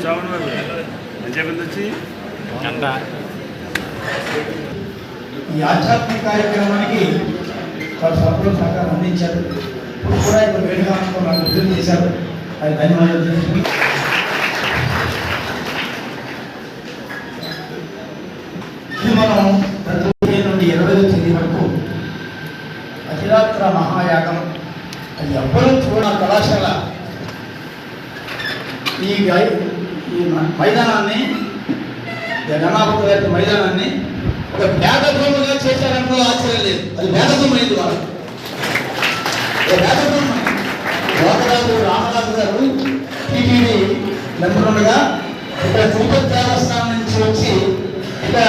ఈ ఆధ్యాత్మిక కార్యక్రమానికి వారు సభలో సహకారం అందించారు. ఇప్పుడు కూడా ఇప్పుడు వేడుగా నాకు విడుదల చేశారు. అది ధన్యవాదాలు. ఇది మనం 15 నుండి 20వ తేదీ వరకు అఖిలాత్ర మహాయాగం అది ఎవ్వరూ చూడ కళాశాల ఈ మైదానాన్ని గణాపతి గారి మైదానాన్ని ఒక వేదభూమిగా చేశారంటూ ఆశ్చర్యం లేదు. అది వేదభూమి అయింది. వాళ్ళు వేదభూమి లోకరాజు రామరాజు గారు టీటీడీ మెంబరుగా ఇక్కడ తిరుపతి దేవస్థానం నుంచి వచ్చి ఇక్కడ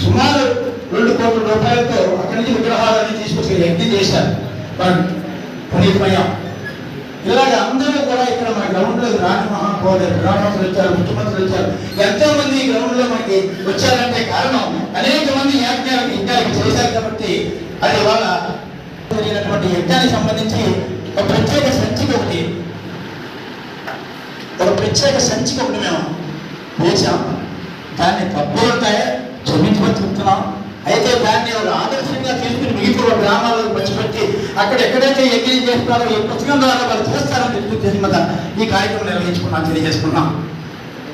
సుమారు 2 కోట్ల రూపాయలతో అక్కడి నుంచి విగ్రహాలన్నీ తీసుకొచ్చి యజ్ఞం చేశారు. పునీతమయ్యాం. ఇలాగ అందరూ కూడా ఇక్కడ మన గ్రౌండ్లో రాణి మహాపౌరు ప్రధానమంత్రులు వచ్చారు, ముఖ్యమంత్రులు వచ్చారు. ఎంతో మంది ఈ గ్రౌండ్లో మనకి వచ్చారంటే కారణం అనేక మంది యజ్ఞానికి ఇంకా చేశారు కాబట్టి అది వాళ్ళ జరిగినటువంటి యజ్ఞానికి సంబంధించి ఒక ప్రత్యేక సంచిక ఒకటి మేము వేసాం. దాన్ని తప్పులుంటాయో క్షమించబడుతున్నాం. అయితే దాన్ని ఒక ఆదర్శంగా తీసుకుని మిగతా గ్రామాలకు పంచిపెట్టి అక్కడ ఎక్కడైతే యజ్ఞం చేస్తారో ఈ పుస్తకం ద్వారా వాళ్ళు చేస్తారని తెలియజేసి ఈ కార్యక్రమం నిర్వహించుకున్నాం, తెలియజేసుకున్నాం.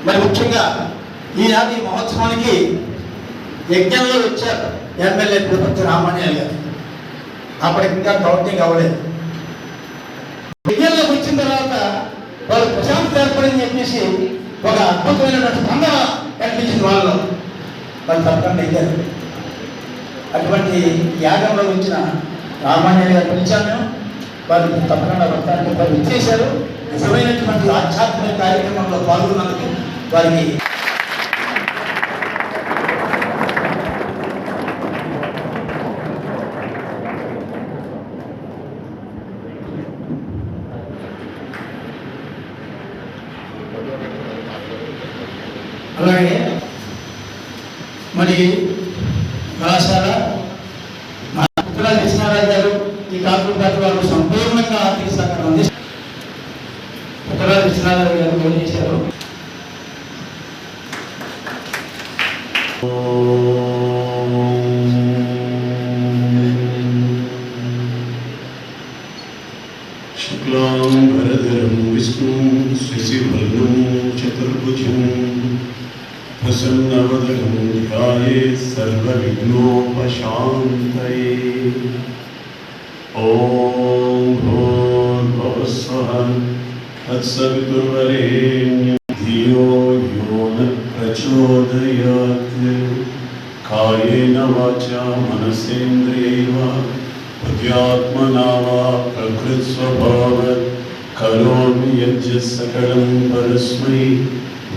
మరి ముఖ్యంగా ఈనాటి మహోత్సవానికి యజ్ఞంలో వచ్చారు ఎమ్మెల్యే తిరుపతి రామాంజనేయులు గారు. అప్పటికి ఇంకా కౌంటింగ్ అవ్వలేదు. యజ్ఞంలోకి వచ్చిన తర్వాత వాళ్ళు ప్రశాంతత ఏర్పడింది చెప్పేసి ఒక అద్భుతమైనటువంటి స్పందన కనిపించింది వాళ్ళలో. వాళ్ళు తప్పకుండా అయ్యారు. అటువంటి యాగంలో వచ్చిన రామాంజనేయులు గారు పిలిచాను. వారు తప్పకుండా వస్తానికి వారు ఇచ్చేశారు. నిజమైనటువంటి ఆధ్యాత్మిక కార్యక్రమంలో పాల్గొన్నందుకు వారికి అలాగే మరి కళాశాల కృష్ణారావు గారు ఈ కార్పొరేట్ వాళ్ళు సంపూర్ణంగా ఆర్థిక సహకారం అందిస్తారు. కృష్ణారావు గారు ఫోన్ చేశారు. శుక్లాం వరదరం విష్ణు శశివర్ణం చతుర్భుజం ప్రసన్నవదనం ధ్యాయేత్ సర్వవిఘ్నోపశాంతయే. ఓం భూర్భువః స్వః తత్సవితుర్వరేణ్యం ధియో యో నః ప్రచోదయాత్. కాయేన వాచా మనసేంద్రియైవ బుద్ధ్యాత్మనా వా ప్రకృతిస్వభావాత్ కరోమి యజ్జత్ సకలం పరస్మై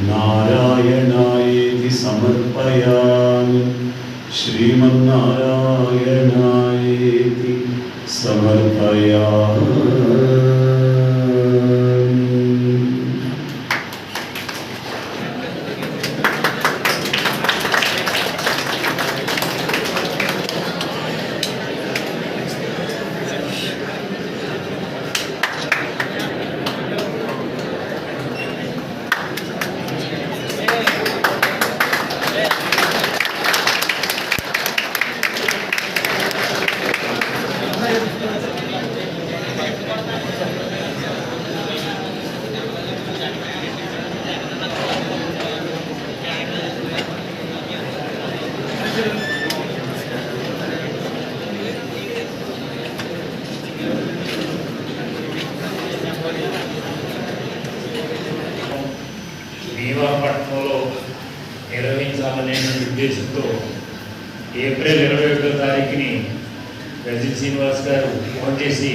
నారాయణాయేతి సమర్పయామి. శ్రీమన్నారాయణాయేతి సమర్పయామి. భీమాపట్నంలో నిర్వహించాలనే ఉద్దేశంతో ఏప్రిల్ 21వ తారీఖుని గజల్ శ్రీనివాస్ గారు ఫోన్ చేసి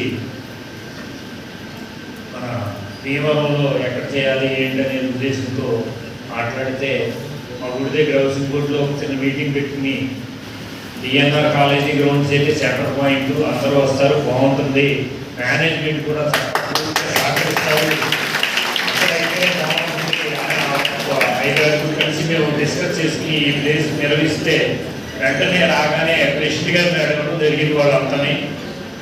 మన భీమవరంలో ఎక్కడ చేయాలి ఏంటనే ఉద్దేశంతో మాట్లాడితే మా గుడి దగ్గర హౌసింగ్ బోర్డులో చిన్న మీటింగ్ పెట్టుకుని డిఎన్ఆర్ కాలేజీ గ్రౌండ్స్ అయితే సెంటర్ పాయింట్, అందరూ వస్తారు, బాగుంటుంది, మేనేజ్మెంట్ కూడా సహకరిస్తారు, కలిసి మేము డిస్కస్ చేసుకుని ఈ ప్లేస్ నిర్వహిస్తే వెంటనే రాగానే ప్రెసిడెంట్ గారిని అడగడం జరిగింది. వాళ్ళంతని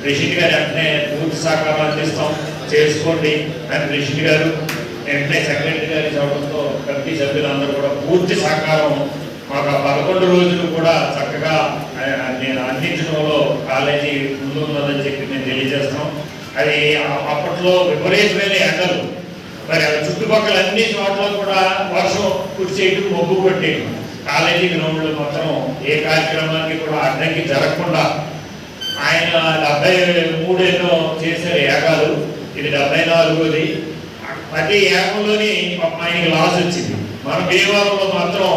ప్రెసిడెంట్ గారు వెంటనే పూర్తి సహకారం అందిస్తాం, చేసుకోండి అని ప్రెసిడెంట్ గారు వెంటనే సెక్రటరీ గారి చదవడంతో కమిటీ సభ్యులందరూ కూడా పూర్తి సహకారం మాకు 11 రోజులు కూడా చక్కగా నేను అందించడంలో కాలేజీ ముందు ఉన్నదని చెప్పి మేము తెలియజేస్తున్నాం. అది అప్పట్లో విపరీతమైన ఎండలు, మరి చుట్టుపక్కల అన్ని చోట్ల కూడా వర్షం కురిసేయటం, మొగ్గు కొట్టేయటం, కాలేజీ గ్రౌండ్లో మాత్రం ఏ కార్యక్రమానికి కూడా అడ్డంకి జరగకుండా ఆయన 73 చేశారు యాగాలు, ఇది 74ది. ప్రతి యాగంలోని ఆయనకి లాస్ వచ్చింది. మన భీమవరంలో మాత్రం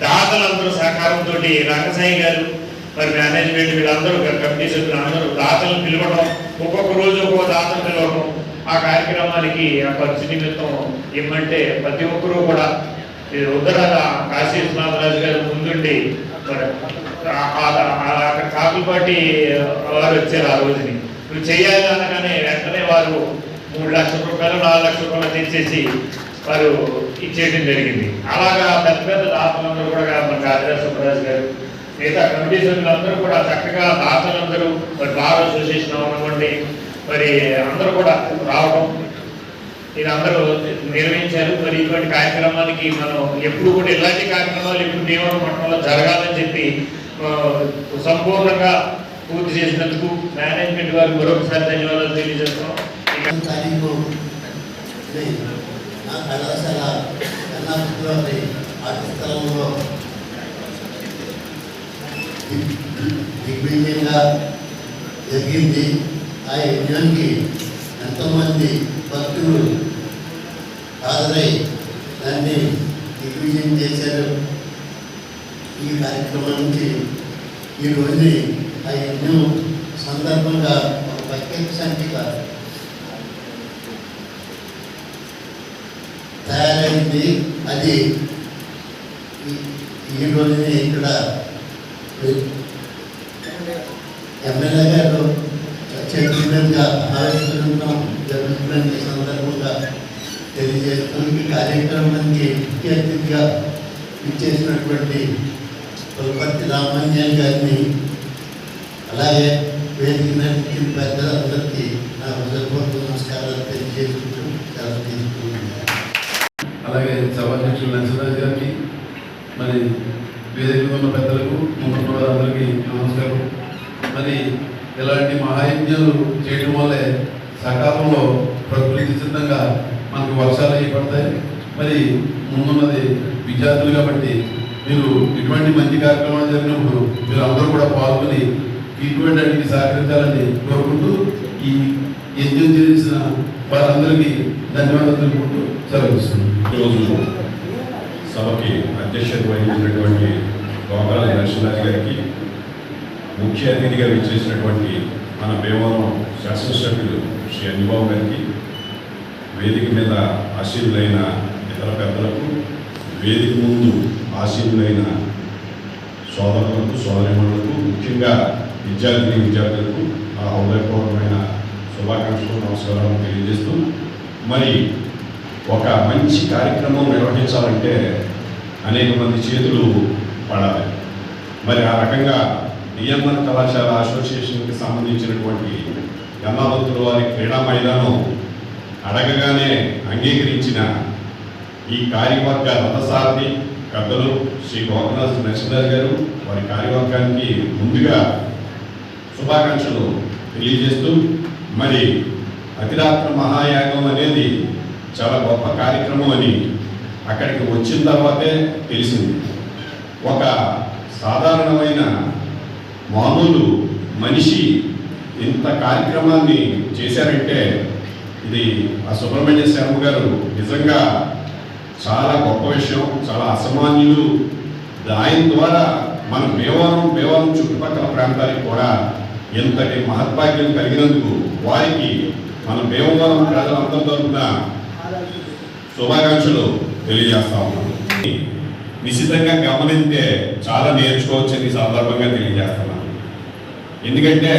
దాతలందరూ సహకారంతో రంగసాయి గారు మరి మేనేజ్మెంట్ వీళ్ళందరూ కమిటీ సభ్యులు అందరూ దాతలను పిలవడం, ఒక్కొక్క రోజు ఒక్కొక్క దాతను పిలవడం, ఆ కార్యక్రమానికి ఆ ఖర్చు నిమిత్తం ఇమ్మంటే ప్రతి ఒక్కరూ కూడా ఉత్తరాల కాశీ విశ్వనాథరాజు గారు ముందుండి మరి అక్కడ కాకులపాటి వారు వచ్చారు. ఆ రోజుని నువ్వు చేయాలి అనగానే వెంటనే వారు 3 లక్షల రూపాయలు 4 లక్షల రూపాయలు తెచ్చేసి వారు ఇచ్చేయడం జరిగింది. అలాగా పెద్ద పెద్ద దాతలందరూ కూడా మన కార్యదర్శి సుబ్బరాజు గారు, మిగతా కమిటీ సభ్యులందరూ కూడా చక్కగా దాతలందరూ మరి బార్ అసోసియేషన్ అవ్వనివ్వండి, మరి అందరూ కూడా రావడం ఇది అందరూ నిర్వహించారు. మరి ఇటువంటి కార్యక్రమానికి మనం ఎప్పుడు కూడా ఇలాంటి కార్యక్రమాలు ఇప్పుడు భీమవరం పట్టణంలో జరగాలని చెప్పి సంపూర్ణంగా పూర్తి చేసినందుకు మేనేజ్మెంట్ వారికి మరొకసారి ధన్యవాదాలు తెలియజేస్తున్నాం. నా కళాశాల పాఠశాలలో దిగ్విజయంగా జరిగింది. ఆ యజ్ఞానికి ఎంతోమంది భక్తులు హాజరై దాన్ని దిగ్విజయం చేశారు. ఈ కార్యక్రమానికి ఈ రోజుని ఆ యజ్ఞం సందర్భంగా ఒక ప్రత్యేక సంఖ్యగా తయారైంది. అది ఈ రోజుని ఇక్కడ ఎమ్మెల్యే గారు చైర్మన్గా ఆవిష్కరించడం జరుగుతున్న సందర్భంగా తెలియజేస్తూ ఈ కార్యక్రమానికి ముఖ్య అతిథిగా ఇచ్చేసినటువంటి పులపర్తి రామాంజన్ గారిని, అలాగే వేదిక పెద్దలందరికీ నా హృదయపూర్వక నమస్కారాలు తెలియజేసుకుంటూ సెలవు తీసుకుంటున్నాను. అలాగే సభాధ్యక్షులు నరసింహరాజు గారికి, మరి వేదికలో ఉన్న పెద్దలకు, ముందున్న వారందరికీ నమస్కారం. మరి ఇలాంటి మహాయజ్ఞాలు చేయడం వల్లే సకాలంలో ప్రకృతి సిద్ధంగా మనకు వర్షాలు అయ్యి పడతాయి. మరి ముందున్నది విద్యార్థులు కాబట్టి మీరు ఇటువంటి మంచి కార్యక్రమాలు జరిగినప్పుడు మీరు అందరూ కూడా పాల్గొని ఇటువంటి వాటికి సహకరించాలని కోరుకుంటూ ఈ యజ్ఞం చేసిన వారందరికీ ధన్యవాదాలు తెలుపుకుంటూ సెలవుస్తున్నాను. ఈరోజు సభకి అధ్యక్షత వహించినటువంటి గోపాల నరసింహరాజు గారికి, ముఖ్య అతిథిగా విచ్చేసినటువంటి మన భీమవరం శాసనసభ్యులు శ్రీ అన్నిబాబు గారికి, వేదిక మీద ఆశీనులైన ఇతర పెద్దలకు, వేదిక ముందు ఆశీనులైన సోదరులకు, సోదరిమణులకు, ముఖ్యంగా విద్యార్థులకు ఆ హృదయపూర్వకమైన శుభాకాంక్షలు, నమస్కారాలు తెలియజేస్తూ, మరి ఒక మంచి కార్యక్రమం నిర్వహించాలంటే అనేక మంది చేతులు పడాలి. మరి ఆ రకంగా డిఎన్ఆర్ కళాశాల అసోసియేషన్కి సంబంధించినటువంటి గన్నాభక్తుల వారి క్రీడా మైదానం అడగగానే అంగీకరించిన ఈ కార్యవర్గ రథసారథి పెద్దలు శ్రీ గోపనాథ్ నరసింహరాజు గారు, వారి కార్యవర్గానికి ముందుగా శుభాకాంక్షలు తెలియజేస్తూ, మరి అతిరాత్ర మహాయాగం అనేది చాలా గొప్ప కార్యక్రమం అని అక్కడికి వచ్చిన తర్వాతే తెలిసింది. ఒక సాధారణమైన మామూలు మనిషి ఇంత కార్యక్రమాన్ని చేశారంటే ఇది ఆ సుబ్రహ్మణ్య శర్మ గారు నిజంగా చాలా గొప్ప విషయం, చాలా అసామాన్యులు. ఆయన ద్వారా మన భీమవరం చుట్టుపక్కల ప్రాంతానికి కూడా ఎంతటి మహత్భాగ్యం కలిగినందుకు వారికి మన భీమవరం ప్రజలందరి తరఫున శుభాకాంక్షలు తెలియజేస్తా ఉన్నాం. నిశ్చితంగా గమనిస్తే చాలా నేర్చుకోవచ్చని ఈ సందర్భంగా తెలియజేస్తున్నాను. ఎందుకంటే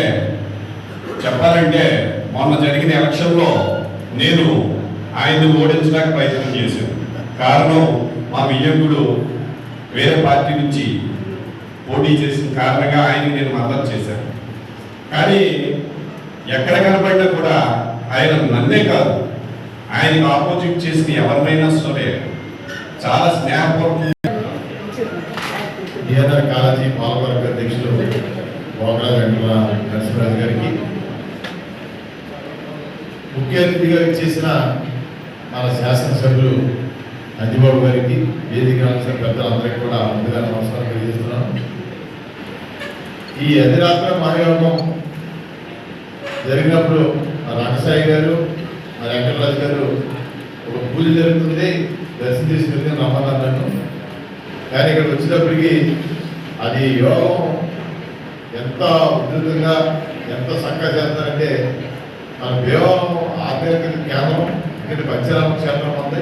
చెప్పాలంటే మొన్న జరిగిన ఎలక్షన్లో నేను ఆయన్ని ఓడించడానికి ప్రయత్నం చేశాను. కారణం మా వియ్యంకుడు వేరే పార్టీ నుంచి పోటీ చేసిన కారణంగా ఆయనకి నేను మద్దతు చేశాను. కానీ ఎక్కడ కనపడినా కూడా ఆయన నన్నే కాదు, ఆయనకు ఆపోజిట్ చేసిన ఎవరినైనా సరే చాలా స్నేహపూర్వకంగా డిఎన్ఆర్ కాలేజీ పాలకవర్గ అధ్యక్షులు బోగరా వెంకట నరసింహరాజు గారికి, ముఖ్య అతిథిగా చేసిన మన శాసనసభ్యులు అంజిబాబు గారికి, వేదిక రాసిన పెద్దలందరికీ కూడా ముందుగా నమస్కారం తెలియజేస్తున్నాను. ఈ అధిరాత్ర మహాయోగం జరిగినప్పుడు మా రామసాయి గారు, మా వెంకటరాజు గారు ఒక పూజ జరుగుతుంది దర్శనం తీసుకుని రమ్మన్నారు. కానీ ఇక్కడికి వచ్చినప్పటికీ అది యోగం ఎంత ఉధృతంగా ఎంత చక్కగా చేస్తారంటే, మన దేవాలయం ఆధ్యాత్మిక కేంద్రం ఇక్కడ పంచరామ క్షేత్రం ఉంది.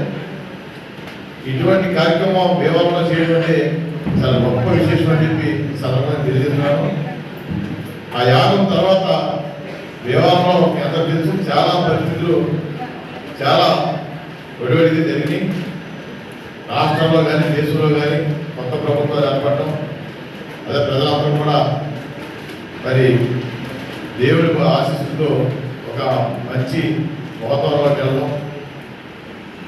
ఇటువంటి కార్యక్రమం దేవాలయంలో చేయడం అంటే చాలా గొప్ప విశేషం అని చెప్పి సందర్భంగా తెలియజేస్తున్నాను. ఆ యాగం తర్వాత దేవాలయంలో ఎంత తెలుసు చాలా పరిస్థితులు చాలా ఒడివడిగా జరిగినాయి. రాష్ట్రంలో కానీ దేశంలో కానీ కొత్త ప్రభుత్వాలు ఏర్పడటం, అదే ప్రజలందరూ కూడా మరి దేవుడి ఆశీస్సుతో ఒక మంచి వాతావరణంలోకి వెళ్ళడం.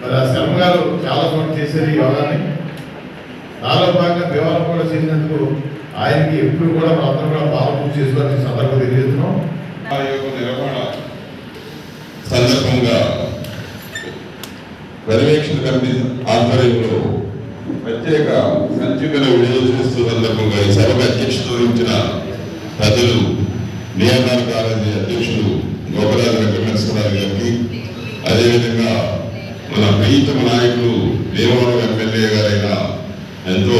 మరి ఆ శర్మ గారు చాలా చోట్ల చేసేది యోగాన్ని, నాలో భాగంగా దేవాలయం కూడా చేసినందుకు ఆయనకి ఎప్పుడు కూడా మనందరూ కూడా పాలపూజ చేసుకోవాలని సందర్భం తెలియజేస్తున్నాం. ఆ యొక్క నిర్వహణ సందర్భంగా పర్యవేక్షణ కమిటీ ఆధ్వర్యంలో ప్రత్యేక సంచికను విడుదల చేస్తూ సందర్భంగా ఈ సభకు అధ్యక్షత వహించిన ప్రజలు డిఎన్ఆర్ కాలేజీ అధ్యక్షులు గోపరాజు వెంకటేశ్వరరావు గారికి, అదేవిధంగా మన ప్రీతమ నాయకులు దేవవరం ఎమ్మెల్యే గారైన ఎంతో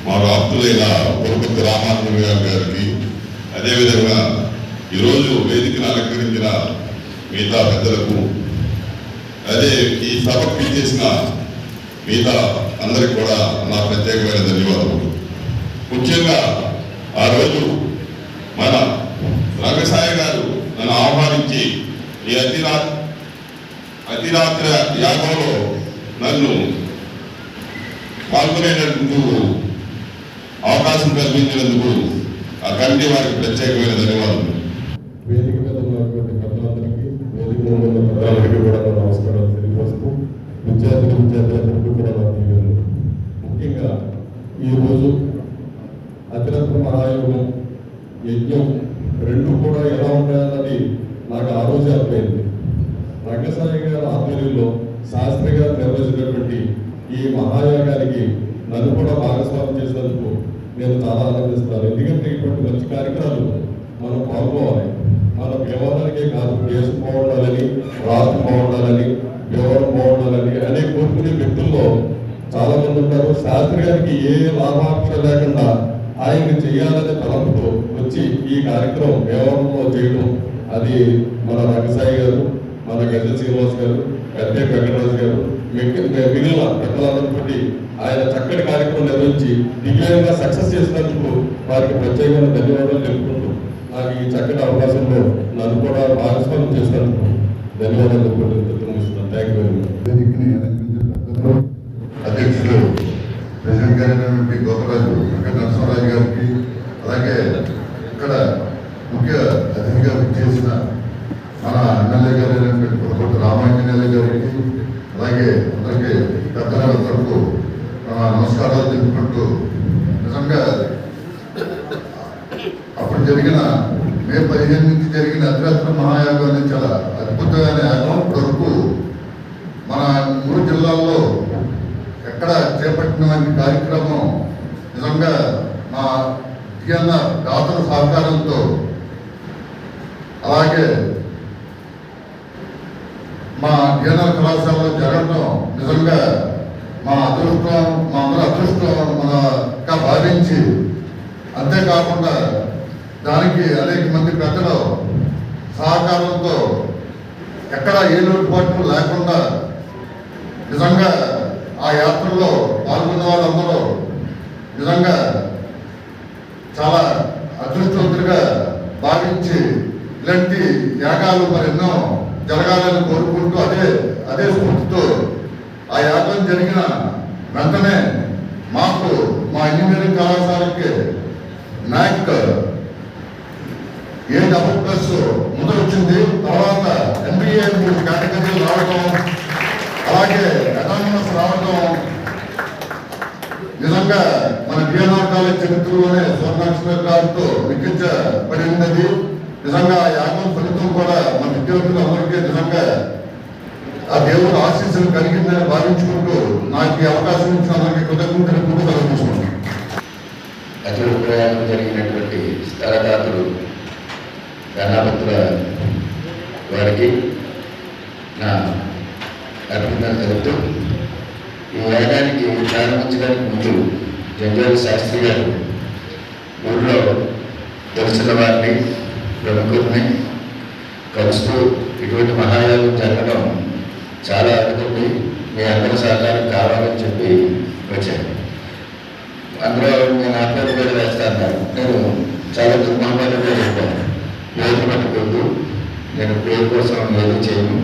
మా ఆప్తులైన పురపతి రామానుజన్ గారికి, అదేవిధంగా ఈరోజు వేదికను అలంకరించిన మిగతా పెద్దలకు, అదే ఈ సభకు చేసిన మిగతా అందరికి కూడా నా ప్రత్యేకమైన ధన్యవాదాలు. ముఖ్యంగా ఆ రోజు మన రంగసాయి గారు నన్ను ఆహ్వానించి ఈ అతిరాత్ర యాగంలో నన్ను పాల్గొనేటందుకు అవకాశం కల్పించినందుకు ఆ కమిటీ వారికి ప్రత్యేకమైన ధన్యవాదాలు. వేదిక మీద ఉన్నటువంటి పెద్దలందరికీ, వేదిక మీద ఉన్న పెద్దలందరికీ కూడా నమస్కారాలు తెలియజేస్తూ, విద్యార్థులందరికీ కూడా నా దీవెనలు. ముఖ్యంగా ఈరోజు అతిరత్న మహాయోగం యజ్ఞం రెండు కూడా ఎలా ఉంటాయన్నది నాకు ఆ రోజే అర్థమైంది. రంగసాయి గారి ఆధ్వర్యంలో శాస్త్రి గారు నిర్వహించినటువంటి ఈ మహాయోగానికి నన్ను కూడా భాగస్వామ్యం చేసినందుకు నేను చాలా ఆనందిస్తున్నాను. ఎందుకంటే ఇటువంటి మంచి కార్యక్రమాలు మనం పాల్గొవాలి. మన వ్యవహారానికే కాదు, దేశం బాగుండాలని, రాష్ట్రం బాగుండాలని, వ్యవహారం బాగుండాలని అనే కోరుకునే వ్యక్తుల్లో చాలా మంది ఉంటారు. శాస్త్రి గారికి ఏ లాభాపేక్ష లేకుండా ఆయన్ని చేయాలనే తలంపుతో వచ్చి ఈ కార్యక్రమం వ్యవహారంలో చేయడం, అది మన రంగసాయి గారు, మన గజ శ్రీనివాస్ గారు, గద్దె వెంకటరాజు గారు, మిగిలిన పెద్దలందరితోటి ఆయన చక్కటి కార్యక్రమం నిర్వహించి దివ్యంగా సక్సెస్ చేసినందుకు వారికి ప్రత్యేకమైన ధన్యవాదాలు తెలుపుకుంటూ, నాకు ఈ చక్కటి అవకాశంలో నన్ను కూడా భాగస్వామ్యం చేసినందుకు ధన్యవాదాలు తెలుపుకుంటున్నాను. Thank you very much. అధ్యక్షులు ప్రెసిడెంట్ గారైనటువంటి గోపరాజు వెంకట నరసింహరాజు గారికి, అలాగే ఇక్కడ ముఖ్య అతిథిగా చేసిన మన ఎమ్మెల్యే గారైనటువంటి పురపతి రామాంజనేయులు గారికి, అలాగే అందరికీ పెద్దలకు నమస్కారాలు తెలుపుకుంటూ, నిజంగా అప్పుడు జరిగిన మే 15 నుంచి జరిగిన అతిరత్న మహాయాగం అనేది చాలా అద్భుతమైన యాగం. ఇప్పటివరకు మన 3 జిల్లాల్లో ఎక్కడ చేపట్టినటువంటి కార్యక్రమం నిజంగా మా డిఎన్ఆర్ దాతల సహకారంతో, అలాగే మా డిఎన్ఆర్ కళాశాలలో జరగడం నిజంగా మా అదృష్టం, మా అందరూ అదృష్టం మనగా భావించి, అంతేకాకుండా దానికి అనేక మంది పెద్దలు సహకారంతో ఎక్కడ ఏ లోటుపాట్లు లేకుండా నిజంగా ఆ యాత్రలో పాల్గొన్న వాళ్ళందరూ నిజంగా చాలా అదృష్టవంతులుగా భావించి ఇలాంటి యాగాలు మరెన్నో జరగాలని కోరుకుంటూ అదే స్ఫూర్తితో ఆ యాగం జరిగిన వెంటనే మాకు మా ఇంజనీరింగ్ కళాశాలకి నాక్ A++ ముందు వచ్చింది. తర్వాత MBA కేటగిరీ కౌన్సిల్ రావటం, అలాగే అనానిమస్ రావటం నిజంగా మన డిఎన్ఆర్ కాలేజ్ చరిత్రలోనే స్వర్ణాక్షరాలతో లిఖించబడినది. నిజంగా ఆ యాగం ఫలితం కూడా మన విద్యార్థులందరికీ నిజంగా ఆ దేవుడు ఆశీస్సులు కలిగిందని భావించుకుంటూ నాకు ఈ అవకాశం ఇచ్చిన అందరికీ కృతజ్ఞతలు కలుగుతున్నాను. అతడు ప్రయాణం జరిగినటువంటి స్థలదాతలు ధనాపత్ర వారికి నా అభినందనలు తెలుపుతూ ఈ యాగానికి ప్రారంభించడానికి ముందు జంజాల శాస్త్రి గారు ఊళ్ళో తెలిసిన వారిని ప్రముఖుల్ని కలుస్తూ ఇటువంటి మహాయాగం జరగడం చాలా అడుగుతుంది, మీ అందరి సహకారం కావాలని చెప్పి వచ్చాను. అందులో నేను ఆత్మహత్య కూడా వేస్తాను. నేను చాలా దుర్మార్గంగా చెప్పాను, పేరు పట్టుకోద్దు, నేను పేరు కోసం ఏది చేయను,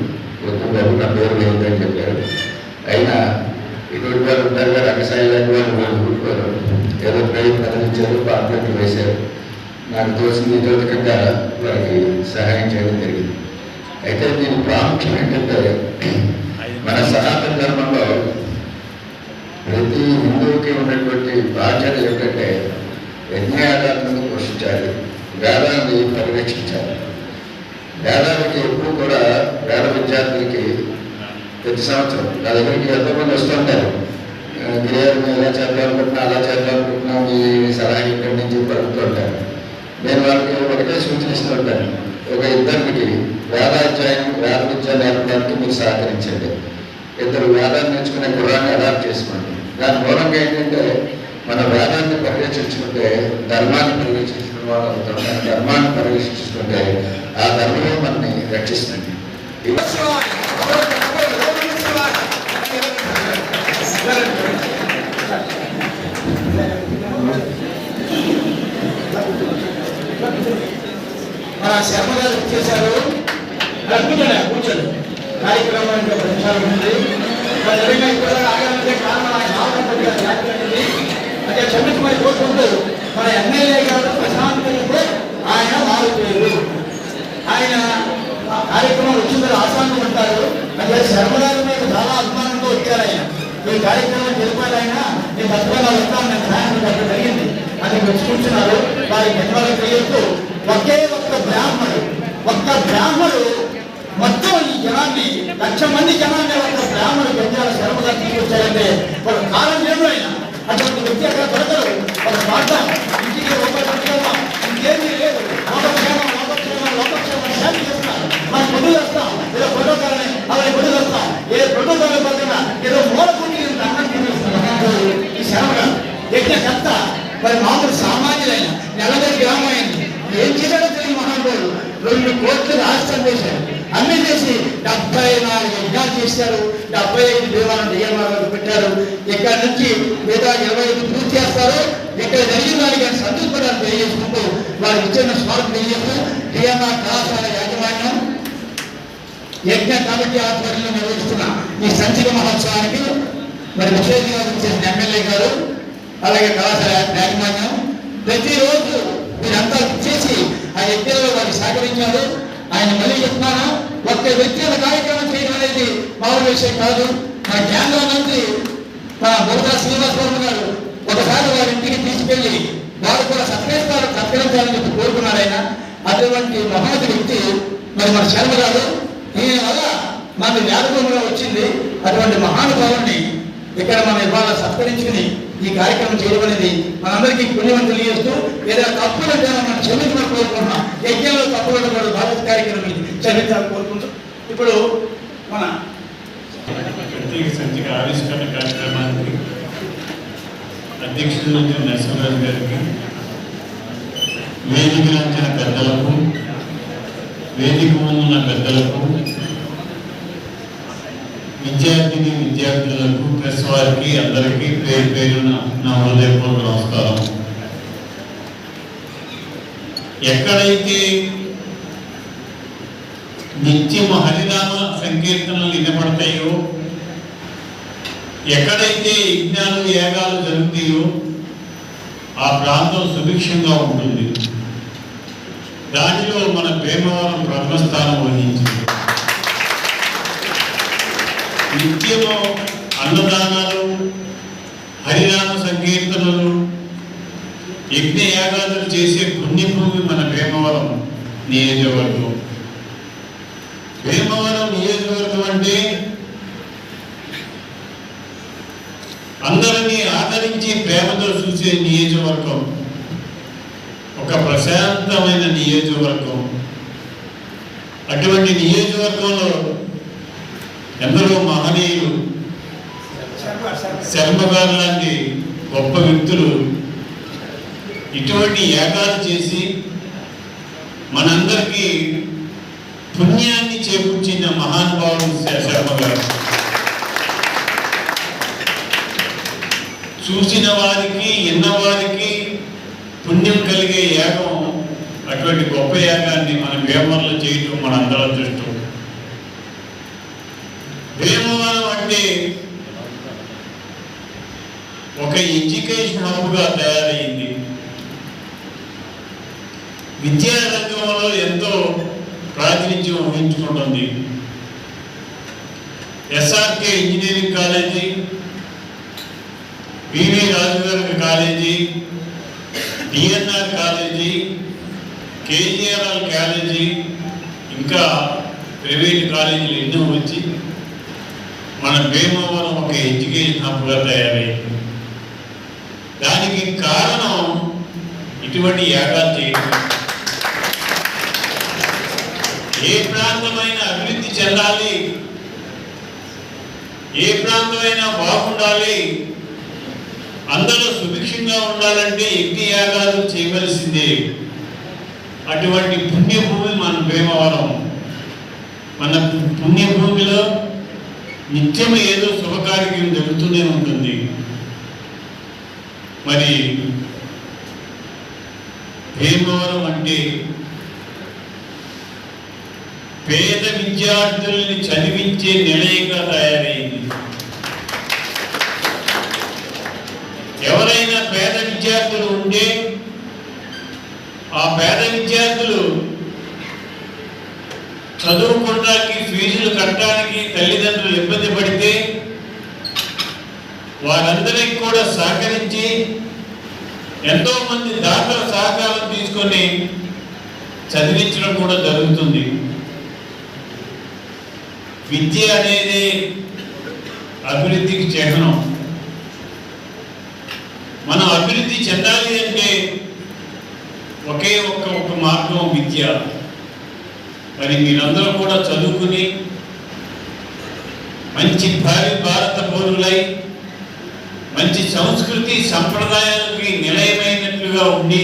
వద్దు బాబు నా పేరు లేదని చెప్పారు. అయినా ఇటువంటి వారు ఉంటారు కదా, రంగసాయి లాంటి వాళ్ళు ఊరుకోరు, ఏదో పేరు కదిలించారు, పాంప్లెట్లు వేశారు. నాకు తోసింది జ్యోతికంగా వారికి సహాయం చేయడం జరిగింది. అయితే దీని ప్రాముఖ్యం ఏంటంటే మన సనాతన ధర్మంలో ప్రతి హిందువుకి ఉన్నటువంటి బాధ్యత ఏంటంటే యజ్ఞయాగాలను పోషించాలి, వేదాన్ని పరిరక్షించాలి. వేదానికి ఎప్పుడు కూడా వేద విద్యార్థులకి ప్రతి సంవత్సరం నా దగ్గరికి ఎంతోమంది వస్తుంటారు, గిరియాలను ఎలా చేద్దామనుకుంటున్నా అలా చేద్దామనుకుంటున్నాం, మీ సలహా ఇక్కడి నుంచి పడుతుంటారు. నేను వాళ్ళకి ఒకటే సూచనిస్తూ ఉంటాను, ఒక ఇద్దరికి వేదాధ్యాయం వేద విద్య నేర్పడానికి మీరు సహకరించండి. ఇద్దరు వేదాన్ని నేర్చుకునే గుణాన్ని అడాప్ట్ చేసుకోండి. దాని మూలంగా ఏంటంటే మన వేదాన్ని పరిరక్షించుకుంటే ధర్మాన్ని పరిరక్షించుకునే వాళ్ళు అవుతాం. మన ధర్మాన్ని పరిరక్షించుకుంటే ఆ ధర్మమే మనని రక్షిస్తుంది. మన శర్మ గారు చేశారు, కూర్చోండి కార్యక్రమం ఇంకా 10 నిమిషాలు ఉంది. నిజంగా ఇక్కడ ఆగాలంటే కారణం ఆయన ఆలోచన జాగ్రత్త అంటే క్షమించమని కోరుకుంటూ మన ఎమ్మెల్యే గారు ప్రశాంతంగా ఆయన మారుపోయారు. ఆయన కార్యక్రమం వచ్చిందో ఆసానం అంటారు. అంటే శర్మ గారి మీద చాలా అభిమానంతో వచ్చారు. ఆయన ఈ కార్యక్రమం తెలిపారు. ఆయన నేను తప్పకుండా వస్తాను, నేను సహాయం పెట్టడం జరిగింది అని వచ్చి కూర్చున్నారు. వారి ధన్యవాదాలు తెలియజేస్తూ ఒకే ఒక్క బ్రాహ్మడు మొత్తం ఈ జనాన్ని 1,00,000 మంది జనాన్ని ఒక బ్రాహ్మణుడు పెంచాల శర్మగా తీసుకొచ్చారంటే ఒక కాలం చేయడం. ఆయన అటువంటి వ్యక్తి అక్కడ దొరకరు. ఒక పాఠం ఇంటికి ఇంకేమీ లేదు. లోకక్షేమం శాంతి చేస్తున్నారు. మనం పొద్దు వస్తాం, ఏదో ప్రోటోకాలని అలాగే పొద్దు వస్తాం, ఏ ప్రోటోకాల్ పక్కన ఏదో మూలకుండి అన్నం తినేస్తున్నాం. ఈ శర్మగా యజ్ఞకర్త మరి మామూలు సామాన్యులైన నెలగరి గ్రామం అయింది. ఏం చేశాడో తెలియదు మహానుభావుడు. 2 కోట్లు రాష్ట్రం చేశారు. అన్ని చేసి 74 యజ్ఞాలు చేశారు. 75 దేవాలయం డిఎన్ఆర్ పెట్టారు. ఇక్కడ నుంచి మిగతా 25 పూర్తి చేస్తారు. ఇక్కడ జరిగిన దానికి సంతృప్తిపడాలు తెలియజేసుకుంటూ వారు ఇచ్చిన స్వాగతం తెలియజేస్తూ డిఎన్ఆర్ కళాశాల యాజమాన్యం యజ్ఞ కమిటీ ఆధ్వర్యంలో నిర్వహిస్తున్న ఈ సంచిక మహోత్సవానికి మరి ముఖ్యంగా చేసిన ఎమ్మెల్యే గారు అలాగే కళాశాల యాజమాన్యం ప్రతిరోజు మీరంతా చేసి ఆ యజ్ఞంలో వారు సహకరించారు. ఆయన మళ్ళీ చెప్తున్నాను, ఒక్క వ్యక్తిగత కార్యక్రమం చేయడం అనేది మామూలు విషయం కాదు. మన కేంద్ర మంత్రి మన బొత్స శ్రీనివాసరావు గారు ఒకసారి వారి ఇంటికి తీసుకెళ్లి వారు కూడా సత్కరించాలని చెప్పి కోరుకున్నారు. ఆయన అటువంటి మహోన్నత వ్యక్తి మరి మన శర్మ గారు. ఈయన వల్ల మన వ్యాధంలో వచ్చింది. అటువంటి మహానుభావుని ఇక్కడ మనం ఇవాళ సత్కరించుకుని ఈ కార్యక్రమం చేయడం అనేది మనందరికీ పుణ్యం తెలియజేస్తూ ఏదైనా తప్పులు అంటే మనం క్షమించమని కోరుకుంటున్నాం. యజ్ఞంలో తప్పులు కూడా భారత కార్యక్రమం క్షమించాలని కోరుకుంటాం. ఇప్పుడు మన ప్రత్యేక సంచిక ఆవిష్కరణ కార్యక్రమానికి అధ్యక్షుడు నరసింహరాజు గారికి, వేదిక లంచిన పెద్దలకు, వేదిక ముందున్న పెద్దలకు, విద్యార్థిని విద్యార్థులకు, ప్రెస్ వారికి అందరికీ పేరు పేరున నా హృదయపూర్వక నమస్కారం. ఎక్కడైతే నిత్యం హరినామ సంకీర్తనలు వినపడతాయో, ఎక్కడైతే యజ్ఞాలు యాగాలు జరుగుతాయో ఆ ప్రాంతం సుభిక్షంగా ఉంటుంది. దానిలో మన భీమవరం ప్రథమ స్థానం వహించింది. నిత్యము అన్నదానాలు, హరినామ సంకీర్తనలు, యజ్ఞ యాగాదులు చేసే పుణ్యభూమి మన భీమవరం నియోజకవర్గం. భీమవరం నియోజకవర్గం అంటే అందరినీ ఆదరించి ప్రేమతో చూసే నియోజకవర్గం, ఒక ప్రశాంతమైన నియోజకవర్గం. అటువంటి నియోజకవర్గంలో ఎందరో మహనీయులు, శర్మ గారు లాంటి గొప్ప వ్యక్తులు ఇటువంటి యాగాలు చేసి మనందరికీ పుణ్యాన్ని చేకూర్చిన మహానుభావుడు శర్మ గారు. చూసిన వారికి, విన్నవారికి పుణ్యం కలిగే యాగం, అటువంటి గొప్ప యాగాన్ని మన భీమవరంలో చేయటం మన అందరి అదృష్టం. భీమవరం అంటే ఒక ఎడ్యుకేషన్ హబ్గా తయారైంది. విద్యారంగంలో ఎంతో ప్రాతినిధ్యం వహించుకుంటుంది. ఎస్ఆర్కే ఇంజనీరింగ్ కాలేజీ, పివి రాజుగారి కాలేజీ, డిఎన్ఆర్ కాలేజీ, కేజీఆర్ఆర్ కాలేజీ, ఇంకా ప్రైవేట్ కాలేజీలు ఎన్నో వచ్చి మన భీమవరం ఒక ఎడ్యుకేషన్ హబ్గా తయారైంది. దానికి కారణం ఇటువంటి యాగాలు చేయడం. ఏ ప్రాంతమైన అభివృద్ధి చెందాలి, ఏ ప్రాంతమైనా బాగుండాలి, అందరూ సుభిక్షంగా ఉండాలంటే యజ్ఞ యాగాలు చేయవలసిందే. అటువంటి పుణ్యభూమి మన భీమవరం. మన పుణ్యభూమిలో నిత్యం ఏదో శుభకార్యం జరుగుతూనే ఉంటుంది. మరి భీమవరం అంటే పేద విద్యార్థుల్ని చదివించే నిలయంగా తయారైంది. ఎవరైనా పేద విద్యార్థులు ఉంటే ఆ పేద విద్యార్థులు చదువుకోవడానికి, ఫీజులు కట్టడానికి తల్లిదండ్రులు ఇబ్బంది పడితే వారందరికీ కూడా సహకరించి ఎంతో మంది దాతల సహకారం తీసుకొని చదివించడం కూడా జరుగుతుంది. విద్య అనేది అభివృద్ధికి చిహ్నం. మనం అభివృద్ధి చెందాలి అంటే ఒకే ఒక్క మార్గం విద్య. మరి మీరందరూ కూడా చదువుకుని మంచి భారత పౌరులై మంచి సంస్కృతి సంప్రదాయాలకి నిలయమైనట్లుగా ఉండి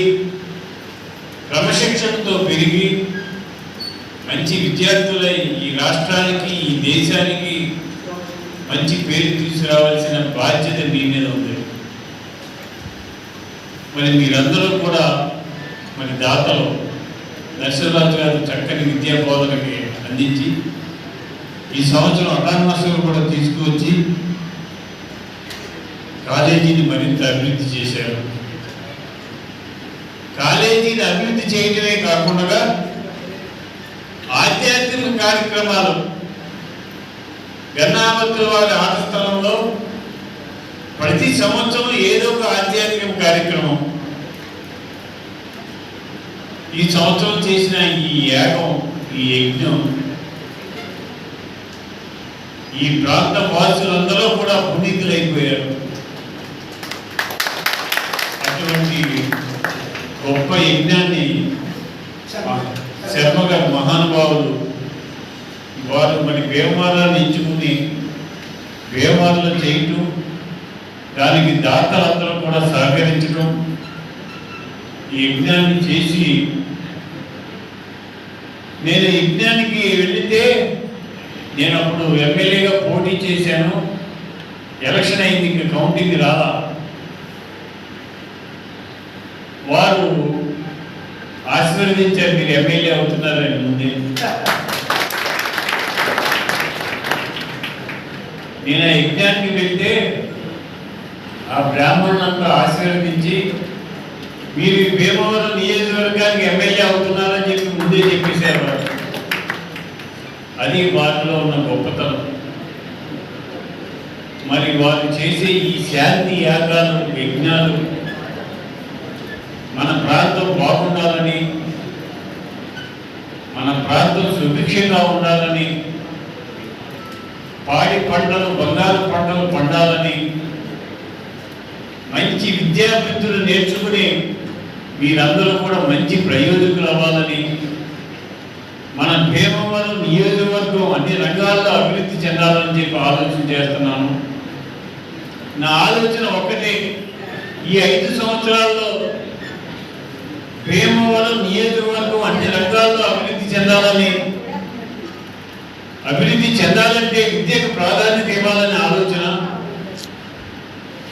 క్రమశిక్షణతో పెరిగి మంచి విద్యార్థులై ఈ రాష్ట్రానికి, ఈ దేశానికి మంచి పేరు తీసుకురావాల్సిన బాధ్యత మీ మీద ఉంది. మరి మీరందరూ కూడా మరి దాతలు నరసింహరాజు గారు చక్కని విద్యా బోధనకి అందించి ఈ సంవత్సరం అటానమస్లు కూడా తీసుకువచ్చి కాలేజీని మరింత అభివృద్ధి చేశారు. కాలేజీని అభివృద్ధి చేయడమే కాకుండా ఆధ్యాత్మిక కార్యక్రమాలు, గన్నాపత్రుల వారి ఆట స్థలంలో ప్రతి సంవత్సరం ఏదో ఒక ఆధ్యాత్మిక కార్యక్రమం. ఈ సంవత్సరం చేసిన ఈ యాగం, ఈ యజ్ఞం ఈ ప్రాంత వాసులందరూ కూడా పునీతులైపోయారు. అటువంటి గొప్ప యజ్ఞాన్ని శర్మ గారు మహానుభావులు వారు మరి భీమవరాన్ని ఎంచుకుని భీమవరంలో చేయటం, దానికి దాతలందరూ కూడా సహకరించడం, ఈ యజ్ఞాన్ని చేసి నేను యజ్ఞానికి వెళితే నేను అప్పుడు ఎమ్మెల్యేగా పోటీ చేశాను. ఎలక్షన్ అయింది, ఇంకా కౌంటింగ్ రాలా. వారు ఆశీర్వదించారు, మీరు ఎమ్మెల్యే అవుతున్నారని ముందే. నేను ఆ యజ్ఞానికి వెళ్తే ఆ బ్రాహ్మణులంతా ఆశీర్వదించి మీరు భీమవరం నియోజకవర్గానికి ఎమ్మెల్యే అవుతున్నారని చెప్పి ముందే చెప్పేశారు. అది వారిలో ఉన్న గొప్పతనం. మరి వారు చేసే ఈ శాంతి యాగాలు యజ్ఞాలు మన ప్రాంతం బాగుండాలని, మన ప్రాంతం సుభిక్షంగా ఉండాలని, పాడి పంటలు బంగారు పంటలు పండాలని, మంచి విద్యాభివృద్ధులు నేర్చుకుని వీరందరూ కూడా మంచి ప్రయోజకులు అవ్వాలని, మన భీమవరం నియోజకవర్గం అన్ని రంగాల్లో అభివృద్ధి చెందాలని చెప్పి ఆలోచన చేస్తున్నాను. నా ఆలోచన ఒక్కటే, ఈ 5 సంవత్సరాల్లో భీమవరం నియోజకవర్గం అన్ని రంగాల్లో అభివృద్ధి చెందాలని, అభివృద్ధి చెందాలంటే విద్యకు ప్రాధాన్యత ఇవ్వాలని ఆలోచన.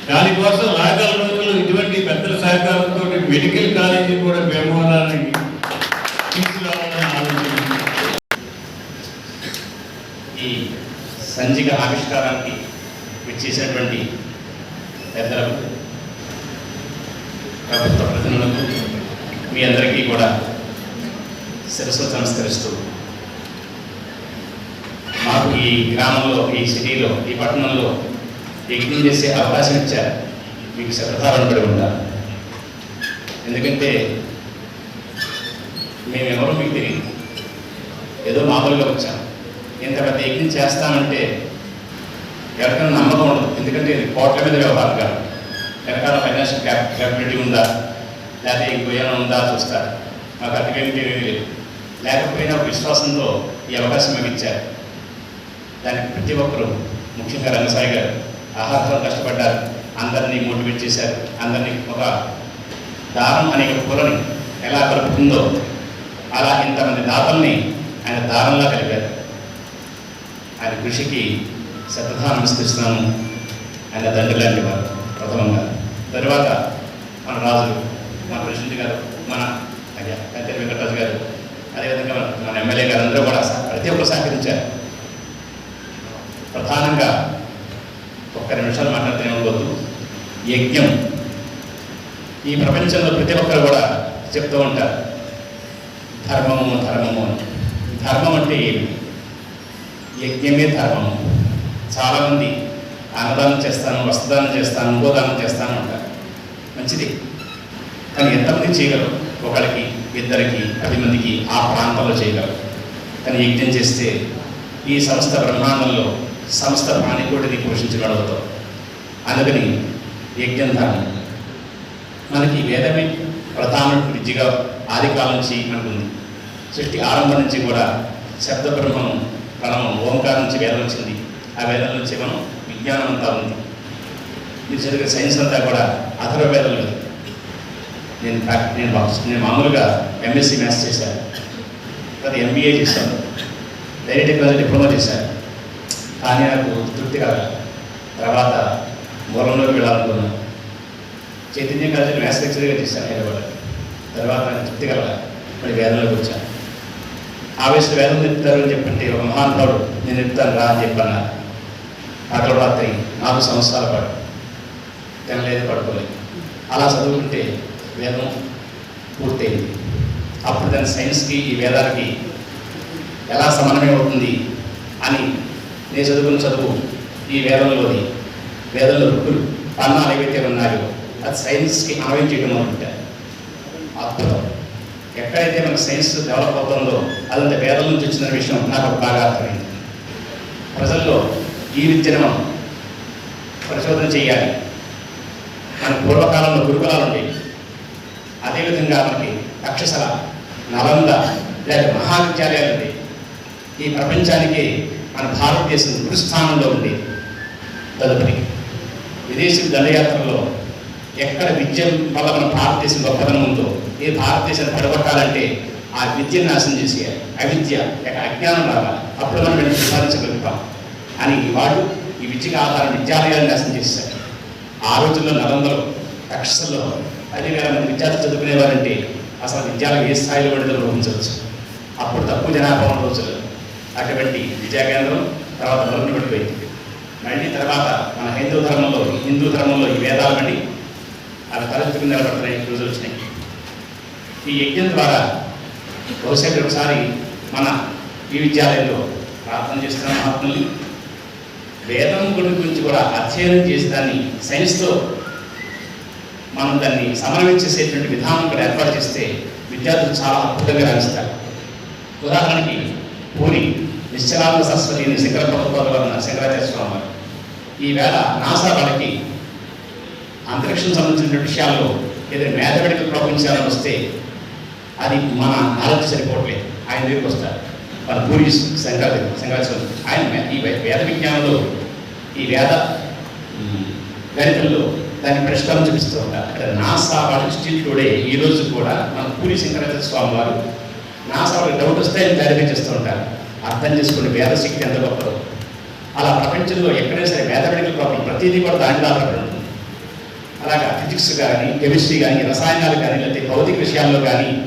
దానికోసం రాగల రోజుల్లో ఇటువంటి పెద్దల సహకారంతో మెడికల్ కాలేజీ కూడా భీమవరానికి తీసుకురావాలని ఆలోచన. ఈ సంచిక ఆవిష్కారానికి విచ్చేసినటువంటి పెద్దలకు, ప్రభుత్వ ప్రతినిధులకు, మీ అందరికీ కూడా శిరస్సు నమస్కరిస్తూ, మాకు ఈ గ్రామంలో, ఈ సిటీలో, ఈ పట్టణంలో యజ్ఞం చేసే అవకాశం ఇచ్చారు. మీకు శ్రద్ధాపడి ఉంటారు. ఎందుకంటే మేమెవరో మీకు తెలియదు, ఏదో మామూలుగా వచ్చాం. ఇంత పెద్ద యజ్ఞం చేస్తామంటే ఎవరికైనా నమ్మకం ఉండదు. ఎందుకంటే ఇది కోట్ల మీద వ్యవహారం కాదు. వెనకాల ఫైనాన్షియల్ క్యాపబిలిటీ ఉందా, లేకపోతే ఇంకో ఏమైనా ఉందా చూస్తారు. మాకు అతికేమి తెలియదు. లేకపోయినా విశ్వాసంతో ఈ అవకాశం మాకు ఇచ్చారు. దానికి ప్రతి ఒక్కరూ, ముఖ్యంగా రంగసాయి గారు ఆహారం కష్టపడ్డారు. అందరినీ మోటివేట్ చేశారు. అందరినీ ఒక దారం అనే పొలని ఎలా కలుపుతుందో అలా ఇంతమంది దాతల్ని ఆయన దారంలా కలిపారు. ఆయన కృషికి శ్రద్ధ నమస్కరిస్తున్నాను. ఆయన తండ్రి లాంటి వారు ప్రథమంగా. తర్వాత మన రాజులు, మన ప్రెసిడెంట్ గారు, మన కంచె వెంకటరాజు గారు, అదేవిధంగా మన ఎమ్మెల్యే గారు అందరూ కూడా ప్రతి ఒక్కరు సహకరించారు. ప్రధానంగా 1 నిమిషాలు మాట్లాడితేనే ఉండవద్దు. యజ్ఞం ఈ ప్రపంచంలో ప్రతి ఒక్కరు కూడా చెప్తూ ఉంటారు, ధర్మము ధర్మము అని. ధర్మం అంటే ఏమి? యజ్ఞమే ధర్మము. చాలామంది అన్నదానం చేస్తాను, వస్త్రదానం చేస్తాను, ఇంకోదానం చేస్తాను అంటారు. మంచిది, కానీ ఎంతమంది చేయగలరు? ఒకరికి, ఇద్దరికి, 10 మందికి ఆ ప్రాంతంలో చేయగలరు. కానీ యజ్ఞం చేస్తే ఈ సమస్త బ్రహ్మాండంలో సమస్త ప్రాణికోటిని పోషించగలుగుతాం. అందుకని యజ్ఞం ధర్మం. మనకి వేదమే ప్రధాన విద్యగా ఆది కాలం నుంచి మనకుంది. సృష్టి ఆరంభం నుంచి కూడా శబ్ద బ్రహ్మం, ప్రణవం, ఓంకారం నుంచి వేదం వచ్చింది. ఆ వేదం నుంచి మనం విజ్ఞానం అంతా ఉంది. మీరు చదివే సైన్స్ అంతా కూడా అథర్వవేదం లేదు. నేను మామూలుగా ఎంఎస్సీ మ్యాథ్స్ చేశాను, తర్వాత ఎంబీఏ చేశాను, డైరీ టెక్నాలజీ డిప్లొమా చేశాను. కానీ నాకు తృప్తి కాదు. తర్వాత మూలంలోకి వెళ్ళాలనుకున్నాను. చైతన్య కాలేజీలో మ్యాథ్స్ లెక్చరర్గా చేశాను హైదరాబాద్. తర్వాత నాకు తృప్తి కలగా మళ్ళీ వేదంలోకి వచ్చాను. ఆవేశం వేదం చెప్తారు అని చెప్పంటే ఒక మహానుభావుడు నేను చెప్తాను రా అని చెప్పన్నా. అక్కడ రాత్రి 4 సంవత్సరాల పాటు తినలేదు, పడుకోలేదు. అలా చదువుకుంటే వేదం పూర్తయింది. అప్పుడు దాని సైన్స్కి ఈ వేదాలకి ఎలా సమన్వయం అవుతుంది అని నేను చదువుకున్న చదువు ఈ వేదంలో రుక్కులు పన్నాలు ఏవైతే ఉన్నాయో అది సైన్స్కి అన్వయం చేయడం మొదలుపెట్టారు. అద్భుతం. ఎక్కడైతే మనకు సైన్స్ డెవలప్ అవుతుందో అదంతా వేదం నుంచి వచ్చిన విషయం నాకు బాగా అర్థమైంది. ప్రజల్లో ఈ విద్యను మనం పరిశోధన చేయాలి. మన పూర్వకాలంలో గురుకులాలు ఉండేవి. అదేవిధంగా మనకి తక్షశిల, నలంద లేక మహావిద్యాలయాలు ఉండేవి. ఈ ప్రపంచానికి మన భారతదేశం గురుస్థానంలో ఉండేది. తదుపరి విదేశీ దండయాత్రలో ఎక్కడ విద్య వల్ల మన భారతదేశం గొప్పతనం ఉందో, ఈ భారతదేశాన్ని పడగొట్టాలంటే ఆ విద్యను నాశనం చేసేయాలి. అవిద్య లేక అజ్ఞానం రావాలి, అప్పుడు మనం వెళ్ళి సంపాదించగలుగుతాం అని వాడు ఈ విద్యకు ఆధారం విద్యాలయాలను నాశనం చేశారు. ఆ రోజుల్లో నలందలో, తక్షశిలలో 10,000 మంది విద్యార్థులు చదువుకునేవారంటే అసలు విద్యాలయం ఏ స్థాయిలో విడుదల రూపించవచ్చు. అప్పుడు తక్కువ జనాభా ఉన్న రోజులు. అటువంటి విద్యా కేంద్రం తర్వాత మరుగున పడిపోయింది. మళ్ళీ తర్వాత మన హిందూ ధర్మంలో ఈ వేదాలు మళ్ళీ అవి తలెత్తుకుని నిలబడుతున్నాయి రోజులు వచ్చినాయి. ఈ యజ్ఞం ద్వారా బహుశా ఒకసారి మన ఈ విద్యాలయంలో ప్రార్థన చేస్తున్న మహాత్ముల్ని వేదం గురించి కూడా అధ్యయనం చేసి దాన్ని సైన్స్తో మనం దాన్ని సమన్వయం చేసేటువంటి విధానం కూడా ఏర్పాటు చేస్తే విద్యార్థులు చాలా అద్భుతంగా రాణిస్తారు. ఉదాహరణకి పూరి నిశ్చలానంద సరస్వతిని శంకర ప్రభుత్వాల శంకరాచార్య స్వామి వారు ఈవేళ నాసా వాళ్ళకి అంతరిక్షం సంబంధించిన విషయాల్లో ఏదైనా మ్యాథమెటికల్ ప్రాబ్లమ్స్ ఏమైనా వస్తే అది మన నాలెడ్జ్ సరిపోవట్లేదు. ఆయన దగ్గరికి వస్తారు మన పూరి శంకరాచార్య ఆయన ఈ వేద విజ్ఞానంలో ఈ వేద గణితంలో దాన్ని పరిష్కారం చూపిస్తూ ఉంటారు. అక్కడ నాసా వాళ్ళ ఇన్స్టిట్యూటే ఈ రోజు కూడా మన పూరి శంకరాచార్య స్వామి వారు నాసా వాళ్ళకి డౌట్ వస్తే ఆయన క్లారిఫై చేస్తూ ఉంటారు. అర్థం చేసుకుని వేద శక్తి ఎంత గొప్పదో. అలా ప్రపంచంలో ఎక్కడైనా సరే మ్యాథమెటికల్ ప్రాబ్లం ప్రతిదీ కూడా దాని ఆధారపడి ఉంటుంది. అలాగా ఫిజిక్స్ కానీ కెమిస్ట్రీ కానీ రసాయనాలు కానీ లేకపోతే భౌతిక విషయాల్లో కానీ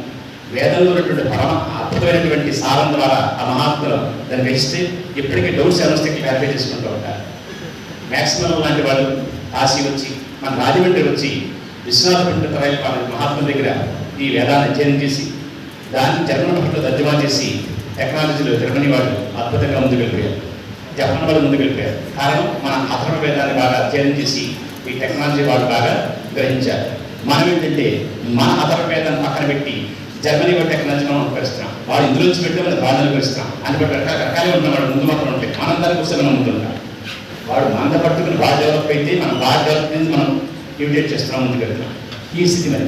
వేదంలో ఉన్నటువంటి పరమ అద్భుతమైనటువంటి సారం ద్వారా ఆ మహాత్ములు దాన్ని గ్రహిస్తే ఎప్పటికీ డౌట్స్ ఏమొస్తే క్లారిఫై చేసుకుంటూ ఉంటారు. మ్యాక్సిమం లాంటి వాళ్ళు కాశీ వచ్చి మన రాజమండ్రి వచ్చి విశ్వనాథ పండిత మహాత్ముల దగ్గర ఈ వేదాన్ని అధ్యయనం చేసి దాన్ని జర్మన్ భాషలో తర్జుమా చేసి టెక్నాలజీలో జర్మనీ వాళ్ళు అద్భుతంగా ముందుకు వెళ్ళిపోయారు. జపాన్ వాళ్ళు ముందుకు వెళ్ళిపోయారు. కారణం మన అథర్వ వేదాన్ని బాగా అధ్యయనం చేసి ఈ టెక్నాలజీ వాళ్ళు బాగా గ్రహించారు. మనం ఏంటంటే మన అథర్వ వేదాన్ని పక్కన పెట్టి జర్మనీ వాళ్ళ టెక్నాలజీ మనం ఉపయోగిస్తున్నాం. వాళ్ళు ఇందులో నుంచి పెట్టి మనం వాళ్ళని ఉపయోగిస్తున్నాం. అని రకరకాలే ఉన్నవాడు ముందు మాత్రం ఉంటాయి. మనం దానికి వస్తే మనం ముందుంటాం. వాడు మంద పట్టుకుని బాగా డెవలప్ అయితే మనం బాగా డెవలప్ చేసి మనం ఇమిటేట్ చేస్తున్నాం, ముందుకు వెళ్తున్నాం. ఈ స్థితి మరి